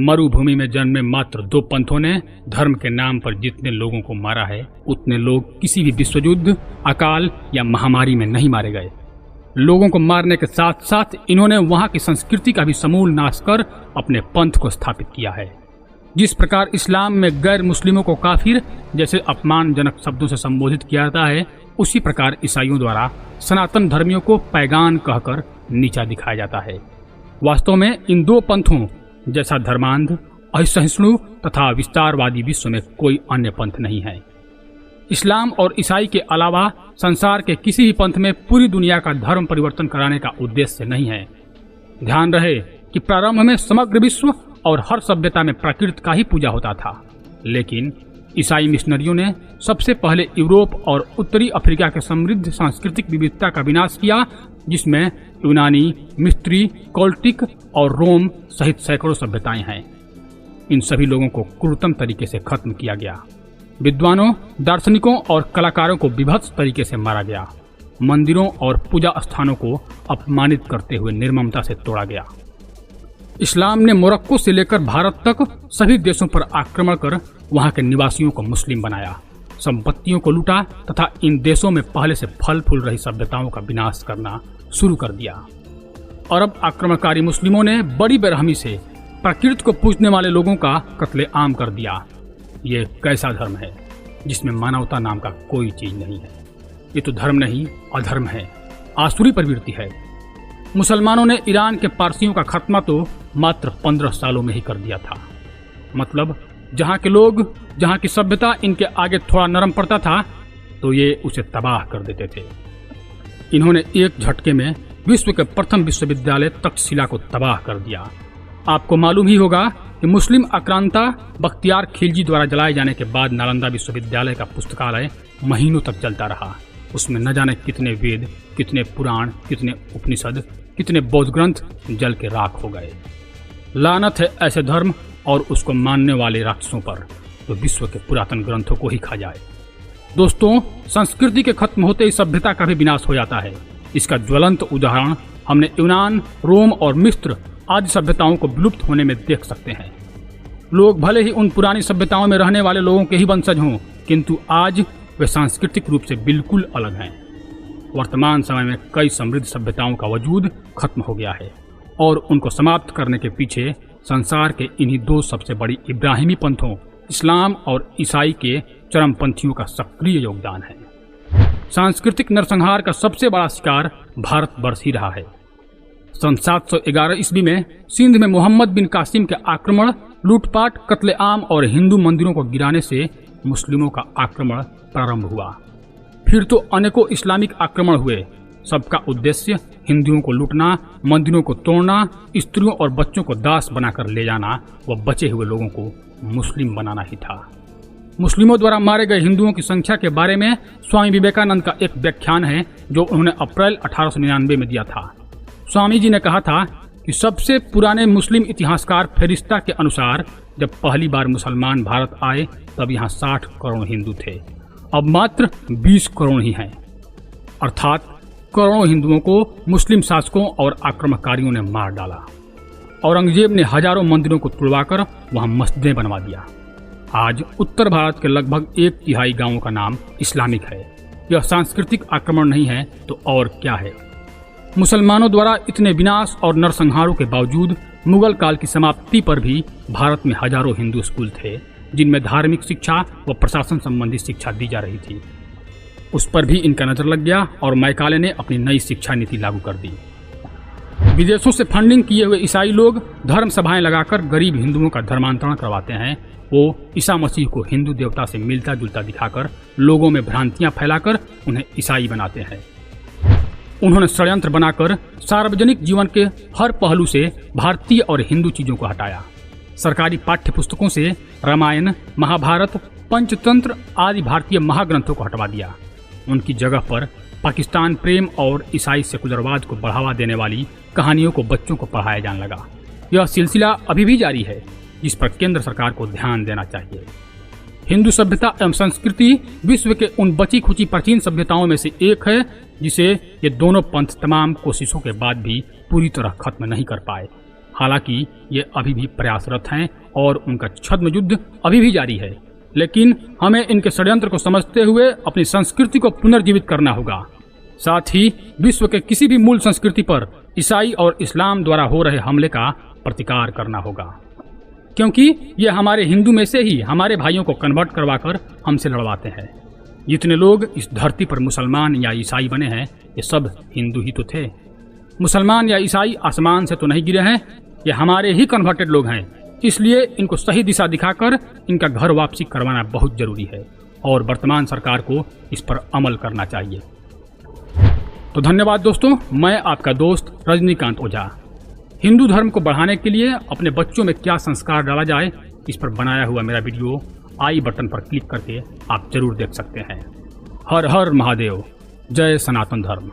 मरुभूमि में जन्मे मात्र 2 पंथों ने धर्म के नाम पर जितने लोगों को मारा है, उतने लोग किसी भी विश्व युद्ध, अकाल या महामारी में नहीं मारे गए। लोगों को मारने के साथ साथ इन्होंने वहां की संस्कृति का भी समूल नाश कर अपने पंथ को स्थापित किया है। जिस प्रकार इस्लाम में गैर मुस्लिमों को काफिर जैसे अपमानजनक शब्दों से संबोधित किया जाता है, उसी प्रकार ईसाइयों द्वारा सनातन धर्मियों को पैगान कहकर नीचा दिखाया जाता है। वास्तव में इन 2 पंथों जैसा धर्मांध, असहिष्णु तथा विस्तारवादी विश्व में कोई अन्य पंथ नहीं है। इस्लाम और ईसाई के अलावा संसार के किसी भी पंथ में पूरी दुनिया का धर्म परिवर्तन कराने का उद्देश्य नहीं है। ध्यान रहे कि प्रारंभ में समग्र विश्व और हर सभ्यता में प्रकृति का ही पूजा होता था, लेकिन ईसाई मिशनरियों ने सबसे पहले यूरोप और उत्तरी अफ्रीका के समृद्ध सांस्कृतिक विविधता का विनाश किया, जिसमें यूनानी, मिस्री, कोल्टिक और रोम सहित सैकड़ों सभ्यताएं हैं। इन सभी लोगों को क्रूरतम तरीके से खत्म किया गया। विद्वानों, दार्शनिकों और कलाकारों को विभत्स तरीके से मारा गया। मंदिरों और पूजा स्थानों को अपमानित करते हुए निर्ममता से तोड़ा गया। इस्लाम ने मोरक्को से लेकर भारत तक सभी देशों पर आक्रमण कर वहां के निवासियों को मुस्लिम बनाया, संपत्तियों को लूटा तथा इन देशों में पहले से फल फूल रही सभ्यताओं का विनाश करना शुरू कर दिया। अरब आक्रमणकारी मुस्लिमों ने बड़ी बेरहमी से प्रकृति को पूजने वाले लोगों का कत्लेआम कर दिया। ये कैसा धर्म है जिसमें मानवता नाम का कोई चीज नहीं है? ये तो धर्म नहीं, अधर्म है, आसुरी प्रवृत्ति है। मुसलमानों ने ईरान के पारसियों का खात्मा तो मात्र 15 सालों में ही कर दिया था। मतलब जहाँ के लोग, जहाँ की सभ्यता इनके आगे थोड़ा नरम पड़ता था तो ये उसे तबाह कर देते थे। इन्होंने एक झटके में विश्व के प्रथम विश्वविद्यालय तक्षशिला को तबाह कर दिया। आपको मालूम ही होगा कि मुस्लिम आक्रांता बख्तियार खिलजी द्वारा जलाए जाने के बाद नालंदा विश्वविद्यालय का पुस्तकालय महीनों तक जलता रहा। उसमें न जाने कितने वेद, कितने पुराण, कितने उपनिषद, कितने बौद्ध ग्रंथ जल के राख हो गए। लानत है ऐसे धर्म और उसको मानने वाले राक्षसों पर, तो विश्व के पुरातन ग्रंथों को ही खा जाए। दोस्तों, संस्कृति के खत्म होते ही सभ्यता का भी विनाश हो जाता है। इसका ज्वलंत उदाहरण हमने यूनान, रोम और मिस्र आदि सभ्यताओं को विलुप्त होने में देख सकते हैं। लोग भले ही उन पुरानी सभ्यताओं में रहने वाले लोगों के ही वंशज हों, किंतु आज वे सांस्कृतिक रूप से बिल्कुल अलग हैं। वर्तमान समय में कई समृद्ध सभ्यताओं का वजूद खत्म हो गया है और उनको समाप्त करने के पीछे संसार के इन्हीं 2 सबसे बड़ी इब्राहिमी पंथों, इस्लाम और ईसाई के चरमपंथियों का सक्रिय योगदान है। सांस्कृतिक नरसंहार का सबसे बड़ा शिकार भारतवर्ष ही रहा है। सन 711 ईस्वी में सिंध में मोहम्मद बिन कासिम के आक्रमण, लूटपाट, कत्लेआम और हिंदू मंदिरों को गिराने से मुस्लिमों का आक्रमण प्रारंभ हुआ। फिर तो अनेकों इस्लामिक आक्रमण हुए। सबका उद्देश्य हिंदुओं को लूटना, मंदिरों को तोड़ना, स्त्रियों और बच्चों को दास बनाकर ले जाना व बचे हुए लोगों को मुस्लिम बनाना ही था। मुस्लिमों द्वारा मारे गए हिंदुओं की संख्या के बारे में स्वामी विवेकानंद का एक व्याख्यान है जो उन्होंने अप्रैल 1899 में दिया था। स्वामी जी ने कहा था कि सबसे पुराने मुस्लिम इतिहासकार फेरिस्ता के अनुसार जब पहली बार मुसलमान भारत आए तब यहाँ 60 करोड़ हिंदू थे, अब मात्र 20 करोड़ ही हैं। अर्थात करोड़ों हिंदुओं को मुस्लिम शासकों और आक्रमणकारियों ने मार डाला। औरंगजेब ने हजारों मंदिरों को तुड़वाकर वहां मस्जिदें बनवा दिया। आज उत्तर भारत के लगभग 1/3 गांवों का नाम इस्लामिक है। यह सांस्कृतिक आक्रमण नहीं है तो और क्या है? मुसलमानों द्वारा इतने विनाश और नरसंहारों के बावजूद मुगल काल की समाप्ति पर भी भारत में हजारों हिंदू स्कूल थे जिनमें धार्मिक शिक्षा व प्रशासन संबंधी शिक्षा दी जा रही थी। उस पर भी इनका नजर लग गया और मैकाले ने अपनी नई शिक्षा नीति लागू कर दी। विदेशों से फंडिंग किए हुए ईसाई लोग धर्म सभाएं लगाकर गरीब हिंदुओं का धर्मांतरण करवाते हैं। वो ईसा मसीह को हिंदू देवता से मिलता जुलता दिखाकर लोगों में भ्रांतियां फैलाकर उन्हें ईसाई बनाते हैं। उन्होंने षड्यंत्र बनाकर सार्वजनिक जीवन के हर पहलू से भारतीय और हिंदू चीजों को हटाया। सरकारी पाठ्य पुस्तकों से रामायण, महाभारत, पंचतंत्र आदि भारतीय महाग्रंथों को हटवा दिया। उनकी जगह पर पाकिस्तान प्रेम और ईसाई सेकुलरवाद को बढ़ावा देने वाली कहानियों को बच्चों को पढ़ाया जाने लगा। यह सिलसिला अभी भी जारी है, जिस पर केंद्र सरकार को ध्यान देना चाहिए। हिंदू सभ्यता एवं संस्कृति विश्व के उन बची खुची प्राचीन सभ्यताओं में से एक है जिसे ये दोनों पंथ तमाम कोशिशों के बाद भी पूरी तरह खत्म नहीं कर पाए। हालांकि ये अभी भी प्रयासरत हैं और उनका छद्म युद्ध अभी भी जारी है, लेकिन हमें इनके षड्यंत्र को समझते हुए अपनी संस्कृति को पुनर्जीवित करना होगा। साथ ही विश्व के किसी भी मूल संस्कृति पर ईसाई और इस्लाम द्वारा हो रहे हमले का प्रतिकार करना होगा, क्योंकि ये हमारे हिंदू में से ही हमारे भाइयों को कन्वर्ट करवाकर हमसे लड़वाते हैं। जितने लोग इस धरती पर मुसलमान या ईसाई बने हैं, ये सब हिंदू ही तो थे। मुसलमान या ईसाई आसमान से तो नहीं गिरे हैं, ये हमारे ही कन्वर्टेड लोग हैं। इसलिए इनको सही दिशा दिखाकर इनका घर वापसी करवाना बहुत जरूरी है और वर्तमान सरकार को इस पर अमल करना चाहिए। तो धन्यवाद दोस्तों, मैं आपका दोस्त रजनीकांत ओझा। हिंदू धर्म को बढ़ाने के लिए अपने बच्चों में क्या संस्कार डाला जाए, इस पर बनाया हुआ मेरा वीडियो आई बटन पर क्लिक करके आप जरूर देख सकते हैं। हर हर महादेव, जय सनातन धर्म।